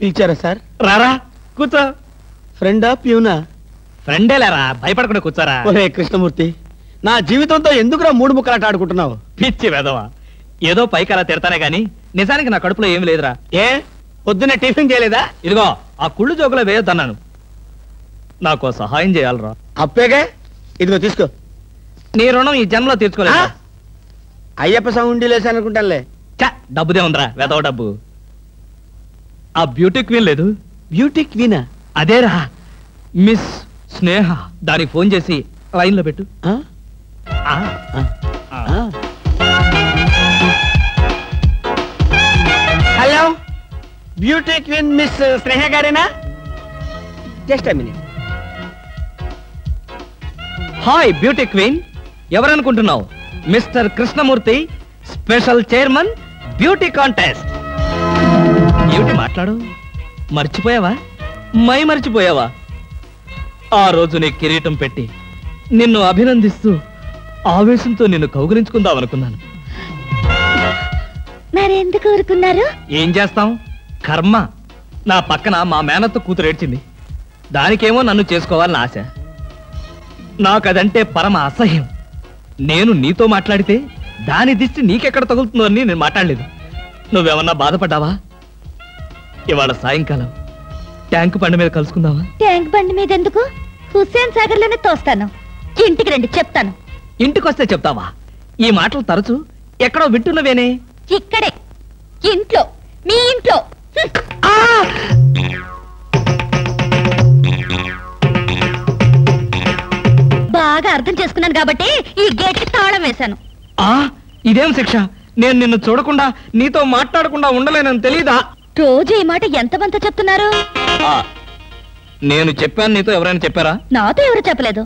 పిలిచారా సార్? రారా కూర్చో. ఫ్రెండా ప్యూనా? ఫ్రెండే లేరా, భయపడకుండా కూర్చోరా. ఒరే కృష్ణమూర్తి, నా జీవితంతో ఎందుకురా మూడు ముక్కలాట ఆడుకుంటున్నావు? పిచ్చి వెదవా, ఏదో పైకి అలా తిడతానే గాని నిజానికి నా కడుపులో ఏం లేదురా. ఏ పొద్దున్నే టిఫిన్ చేయలేదా? ఇదిగో ఆ కుళ్ళు జోకులో వేయొద్దన్నాను. నాకు సహాయం చేయాలరా. అప్పేగా, ఇదిగో తీసుకో. నీ రుణం ఈ జన్మలో తీర్చుకోలేదు. అయ్యప్ప సౌండి లేసానుకుంటానులే. డబ్బుదే ఉందిరా, వెదవ డబ్బు. ఆ బ్యూటీ క్వీన్ లేదు? బ్యూటీ క్వీనా? అదేరా, మిస్ స్నేహ. దానికి ఫోన్ చేసి లైన్ లో పెట్టు. Hello, beauty queen miss Sneha గారేనా? Just a minute. Hi beauty queen, ఎవరనుకుంటున్నావు? Mister Krishnamurthy, special chairman beauty contest. ఏమిటి మాట్లాడు? మర్చిపోయావా? మర్చిపోయావా? ఆ రోజు నీ కిరీటం పెట్టి నిన్ను అభినందిస్తూ ఆవేశంతో నిన్ను కౌగిలించుకుందామనుకున్నాను. మరెందుకు ఊరుకున్నారు? ఏం చేస్తాం, కర్మ. నా పక్కన మా మేనత్త కూతురు ఏడ్చింది. దానికేమో నన్ను చేసుకోవాలని ఆశ. నాకదంటే పరమ అసహ్యం. నేను నీతో మాట్లాడితే దాని దిష్టి నీకెక్కడ తగులుతుందో అని నేను మాట్లాడలేదు. నువ్వేమన్నా బాధపడ్డావా? ఇవాళ సాయంకాలం ట్యాంక్ బండి మీద కలుసుకుందావా? ట్యాంక్ బండి మీద ఎందుకు? హుస్సేన్ సాగర్ లోనే తోస్తాను. ఇంటికి రండి, చెప్తాను. ఇంటికొస్తే చెప్తావా? ఈ మాటలు తరచు ఎక్కడో వింటున్నవేనే. ఇక్కడే, ఇంట్లో, మీ ఇంట్లో. బాగా అర్థం చేసుకున్నాను కాబట్టి ఈ గేట్ కి తాళం వేశాను. ఇదేం శిక్ష? నేను నిన్ను చూడకుండా నీతో మాట్లాడకుండా ఉండలేనని తెలీదా? రోజు ఈ మాట ఎంతమంది చెప్తున్నారు? నేను చెప్పాను, నీతో ఎవరైనా చెప్పారా? నాతో ఎవరు చెప్పలేదు.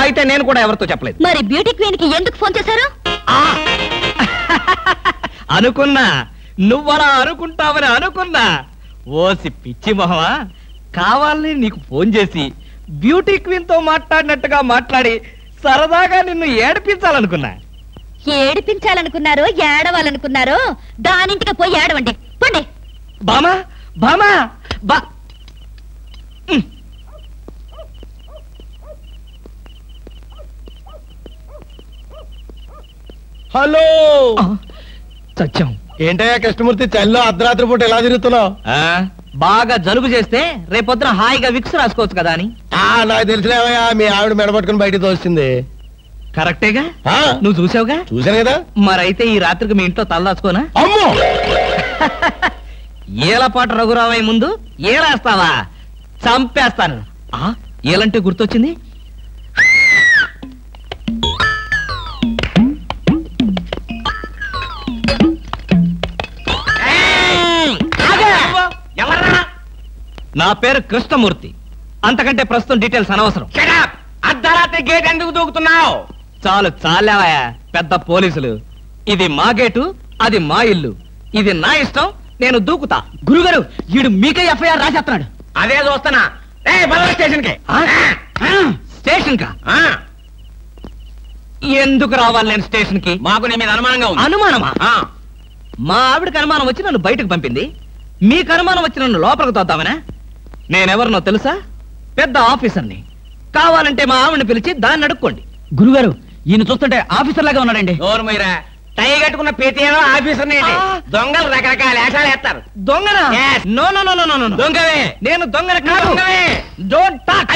అయితే నేను కూడా ఎవరితో చెప్పలేదు. మరి బ్యూటీ క్వీన్ కి ఎందుకు ఫోన్ చేశారు? అనుకున్నా, నువ్వలా అనుకుంటావని అనుకున్నా. ఓసి పిచ్చి మొహమా, కావాలని నీకు ఫోన్ చేసి బ్యూటీ క్వీన్ తో మాట్లాడినట్టుగా మాట్లాడి సరదాగా నిన్ను ఏడిపించాలనుకున్నా. ఏడిపించాలనుకున్నారో ఏడవాలనుకున్నారో దానింటికి పోయి ఏడవండి, పండి. బామా బామా బా. హలో, సత్యం. ఏంటయ్యా కృష్ణమూర్తి, చల్లో అర్ధరాత్రి పూట ఎలా తిరుగుతున్నావు? బాగా జలుబు చేస్తే రేపొద్దున హాయిగా విక్స్ రాసుకోవచ్చు కదా అని. నాకు తెలిసినవయ్యా, మీ ఆవిడ మెడపట్టుకుని బయటకు తోస్తుంది. కరెక్టేగా, నువ్వు చూసావుగా? చూసాను కదా. మరైతే ఈ రాత్రికి మీ ఇంట్లో తలదాచుకోనా? అమ్మో, ఏలపాటు రఘురావయ్య ముందు ఏలేస్తావా? చంపేస్తాను. ఏలంటే గుర్తొచ్చింది. నా పేరు కృష్ణమూర్తి. అంతకంటే ప్రస్తుతం డీటెయిల్స్ అనవసరం. అర్ధరాత్రి గేట్ ఎందుకు దూకుతున్నావు? చాలు చాలావయ్యా, పెద్ద పోలీసులు. ఇది మా గేటు, అది మా ఇల్లు. ఇది నా ఇష్టం, నేను దూకుతా. గురుగారు, వీడు మీకే ఎఫ్ఐఆర్ రాసేస్తున్నాడు. అదే చూస్తున్నా. స్టేషన్ కి. స్టేషన్ కా? ఎందుకు రావాలి నేను స్టేషన్ కి? మాకు నీ మీద అనుమానంగా ఉంది. అనుమానమా? మా ఆవిడకి అనుమానం వచ్చి నన్ను బయటకు పంపింది. మీకు అనుమానం వచ్చి నన్ను లోపలికి తోద్దామనా? నేనెవరినో తెలుసా? పెద్ద ఆఫీసర్ని. కావాలంటే మా ఆవిడని పిలిచి దాన్ని అడుక్కోండి. గురుగారు, ఈయన చూస్తుంటే ఆఫీసర్ లాగా ఉన్నాడండి. నోరు మీరా, టై కట్టుకున్న పేటీఎం ఆఫీసర్ దొంగలు రకరకాల వేషాలు వేస్తారు. దొంగనా? No no no no no. దొంగవే. నేను దొంగన కాదు. Don't talk.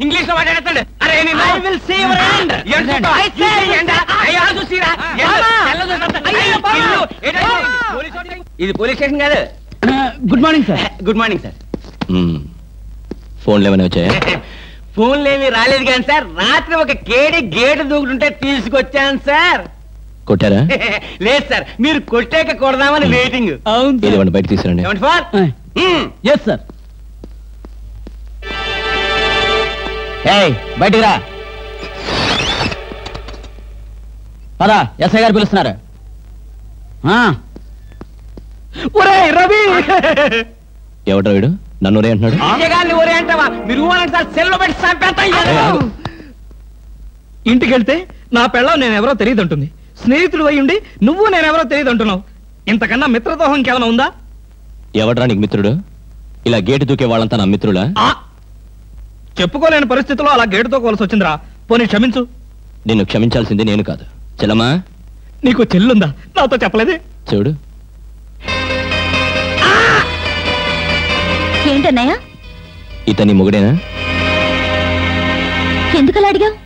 ఇంగ్లీష్ లో మాట్లాడతాడు. అరే I will see your hand. I say ఇది పోలీస్ స్టేషన్ కాదు. Good morning sir. Good morning sir. ఫోన్లు ఏమైనా వచ్చాయా? ఫోన్లు ఏమి రాలేదు కానీ సార్, రాత్రి ఒక కేడి గేటు దూకుంటుంటే తీసుకొచ్చాను సార్. కొట్టారా? లేదు సార్, మీరు కొట్టాక కొడదామని వెయిటింగ్. అవును, బయట తీసుకురండి. Yes sir. బయటికి రా. పదా, ఎస్ఐ గారు పిలుస్తున్నారు. రవి, ఎవడ్రా వీడు? నన్ను ఒరే అంటున్నాడు. ఒరే అంటావా? మీరు సార్, సెల్లో పెట్టి చంపేస్తా. ఇంటికెళ్తే నా పెళ్ళం నేనెవరో తెలియదు అంటుంది. స్నేహితుడు అయ్యుండి నువ్వు నేనెవరో తెలియదు అంటున్నావు. ఇంతకన్నా మిత్రదోహం ఇంకేమైనా ఉందా? ఎవడ్రా నీకు మిత్రుడు? ఇలా గేటు దూకే వాళ్ళంతా నా మిత్రులా? చెప్పుకోలేని పరిస్థితిలో అలా గేటుతో కోల్సి వచ్చిందిరా. పోనీ క్షమించు. నిన్ను క్షమించాల్సింది నేను కాదు. చెల్లమ్మా, నీకు చెల్లుందా? నాతో చెప్పలేదే. చూడు, ఏంటన్నయ్య? ఇతని మొగుడేనా? ఎందుకలా అడిగావు?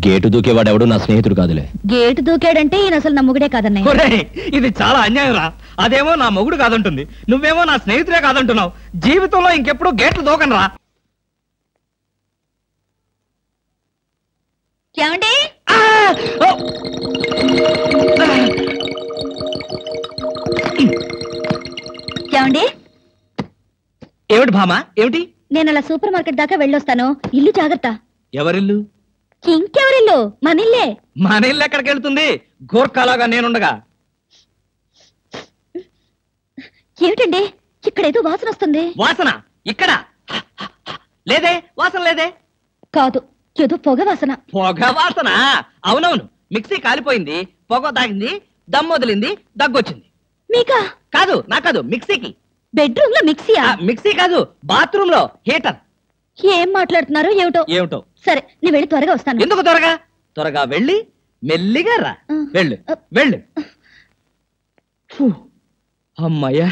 గేటు దూకేవాడెవడు నా స్నేహితుడు కాదులే. గేటు దూకాడంటే ఈయన అసలు నా మొగుడే కాదన్నయ్య. ఒరేయ్, ఇది చాలా అన్యాయం రా. అదేమో నా మొగుడు కాదంటుంది, నువ్వేమో నా స్నేహితుడే కాదంటున్నావు. జీవితంలో ఇంకెప్పుడు గేట్లు దూకను రా. ఏమండి? ఏమండి? ఏమిటి భామా, ఏమిటి? నేను అలా సూపర్ మార్కెట్ దాకా వెళ్ళొస్తాను. ఇల్లు జాగ్రత్త. ఎవరిల్లు? ఇంకెవరిల్లు? మనిల్లే. మన ఇల్లు ఎక్కడికి వెళ్తుంది? గోర్ఖాలాగా నేనుండగా. ఏమిటండి ఇక్కడేదో వాసన వస్తుంది? వాసన ఇక్కడ లేదే. వాసన లేదే. కాదు, ఏదో పొగ వాసన. పొగ వాసన? అవునవును, మిక్సీ కాలిపోయింది, పొగ తాగింది, దమ్ వదిలింది, దగ్గొచ్చింది. మీకా? కాదు, నా కాదు, మిక్సీకి. బెడ్రూమ్ లో మిక్సీయా? మిక్సీ కాదు, బాత్రూమ్ లో హీటర్. ఏం మాట్లాడుతున్నారు ఏమిటో? ఏమిటో. సరే, నేను వెళ్ళి త్వరగా వస్తాను. ఎందుకు త్వరగా? త్వరగా వెళ్ళి మెల్లిగా రా. వెళ్ళు వెళ్ళు. ఫు, అమ్మయ్యా.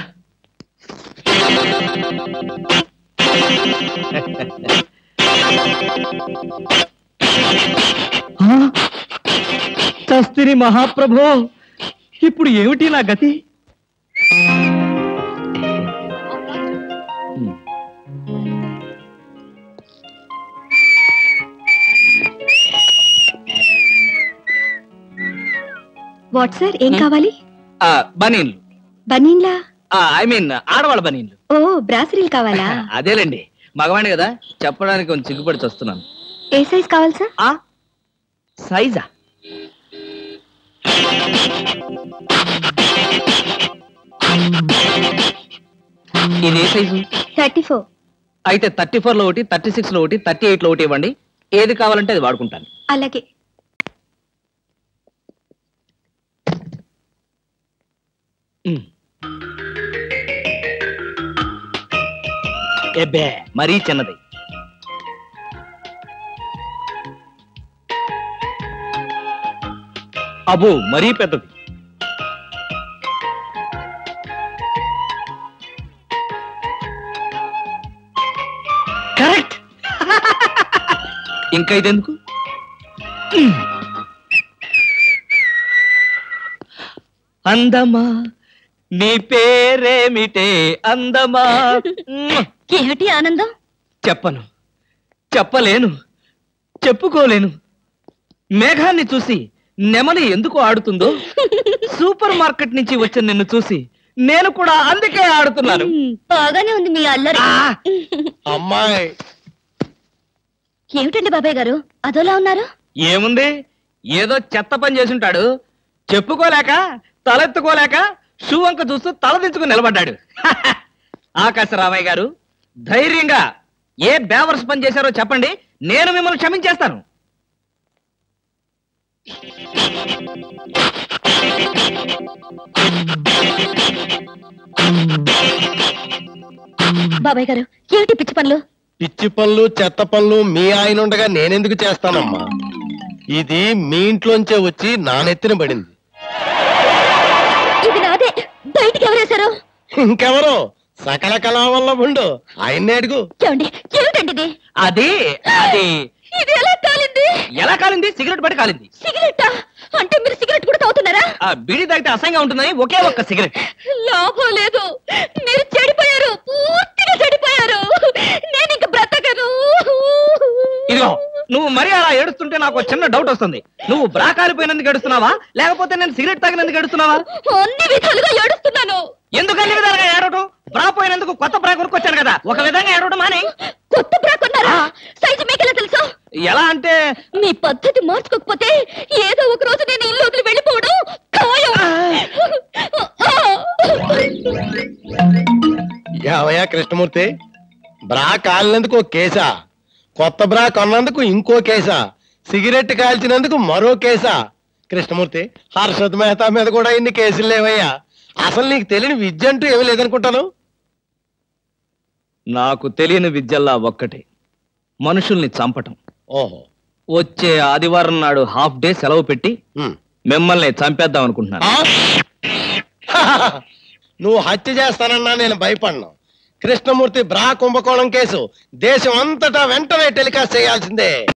చస్తిని మహాప్రభో, ఇప్పుడు ఏమిటి నా గతి? వాట్ సార్, ఏం కావాలి? బనీన్లు. బనీన్లా? ఐ మీన్ ఆడవాళ్ళ బనీన్లు. ఓ, బ్రాసరీలు కావాలా? అదేలేండి, మగవాణి కదా, చెప్పడానికి కొంచెం సిగ్గుపడి వస్తున్నాను. ఏ సైజ్ కావాలి సార్? సైజా? ఇది ఏ సైజు? 34. అయితే 34 లో ఒకటి, 36 లో ఒకటి, 38 లో ఒకటి ఇవ్వండి. ఏది కావాలంటే అది వాడుకుంటాను. అలాగే. ఎబ్బే, మరీ చిన్నది. అబ్బో, మరీ పెద్దది. కరెక్ట్. ఇంకా ఇదెందుకు? అందమా నీ పేరేమిటే అందమా? ఏమిటి ఆనందం? చెప్పను, చెప్పలేను, చెప్పుకోలేను. మేఘాన్ని చూసి నెమలి ఎందుకు ఆడుతుందో, సూపర్ మార్కెట్ నుంచి వచ్చిన నిన్ను చూసి నేను కూడా అందుకే ఆడుతున్నాను. బాగానే ఉంది మీ అల్లరి. అమ్మాయి, ఏమిటండి బాబాయ్ గారు అదోలా ఉన్నారు? ఏముంది, ఏదో చెత్త పని చేసుంటాడు. చెప్పుకోలేక, తలెత్తుకోలేక షూ వంక చూస్తూ తలదించుకుని నిలబడ్డాడు. ఆకాశరామయ్య గారు, ధైర్యంగా ఏ బేవర్స్ పని చేశారో చెప్పండి, నేను మిమ్మల్ని క్షమించేస్తాను. బాబాయ్ గారు, ఏమిటి పిచ్చి పనులు? పిచ్చి పనులు చెత్త పనులు మీ ఆయన ఉండగా నేనెందుకు చేస్తానమ్మా? ఇది మీ ఇంట్లోంచే వచ్చి నా నెత్తిన పడింది. ఇది నాదే, బయటికి ఎవరేశారు? ఇంకెవరో సకల కళా వల్ల ఉండు, ఆయన్నే అడుగు. ఏమండి, ఏమిటండి ఇది? అది అది ఇది ఎలా కాలింది? ఎలా కాలింది? సిగరెట్ పడి కాలింది. సిగరెట్టా? అంటే మీరు సిగరెట్ కూడా తాగుతున్నారా? ఆ బీడీ తాగితే అసహ్యంగా ఉంటుందని ఒకే ఒక్క సిగరెట్. లాభం లేదు, మీరు చెడిపోయారు, పూర్తిగా చెడిపోయారు. నేను ఇంక బ్రతకను. ఇదిగో, నువ్వు మరీ అలా ఏడుస్తుంటే నాకు చిన్న డౌట్ వస్తుంది. నువ్వు బ్రా కాలిపోయినందుకు ఏడుస్తున్నావా, లేకపోతే నేను సిగరెట్ తాగినందుకు ఏడుస్తున్నావా? అన్ని విధాలుగా ఏడుస్తున్నాను. ఎందుకు అన్ని విధాలుగా ఏడవటం? బ్రా పోయినందుకు కొత్త బ్రా కొనుక్కొచ్చాను కదా, ఒక విధంగా ఏడవడం మానే. కొత్త బ్రా కొన్నారా? సైజు మీకెలా తెలుసు? ఎలా అంటే, మీ పద్ధతి మార్చుకోకపోతే ఏదో ఒక రోజు నేను ఇల్లు వదిలి వెళ్ళిపోవడం ఖాయం. ఏవయ్యా కృష్ణమూర్తి, బ్రా కాలినందుకు ఒక కేసా, కొత్త బ్రా కొన్నందుకు ఇంకో కేసా, సిగరెట్ కాల్చినందుకు మరో కేసా? కృష్ణమూర్తి, హర్షద్ మెహతా మీద కూడా ఇన్ని కేసులు లేవయ్యా. అసలు నీకు తెలియని విద్య అంటూ ఏమీ లేదనుకుంటాను. నాకు తెలియని విద్యల్లా ఒక్కటే, మనుషుల్ని చంపటం. ఓహో. వచ్చే ఆదివారం నాడు హాఫ్ డే సెలవు పెట్టి ఉమ్. మిమ్మల్ని చంపేద్దాం అనుకుంటున్నాను. నువ్వు హత్య చేస్తానన్నా నేను భయపడను. కృష్ణమూర్తి బ్రా కుంభకోణం కేసు దేశం అంతటా వెంటనే టెలికాస్ట్ చేయాల్సిందే.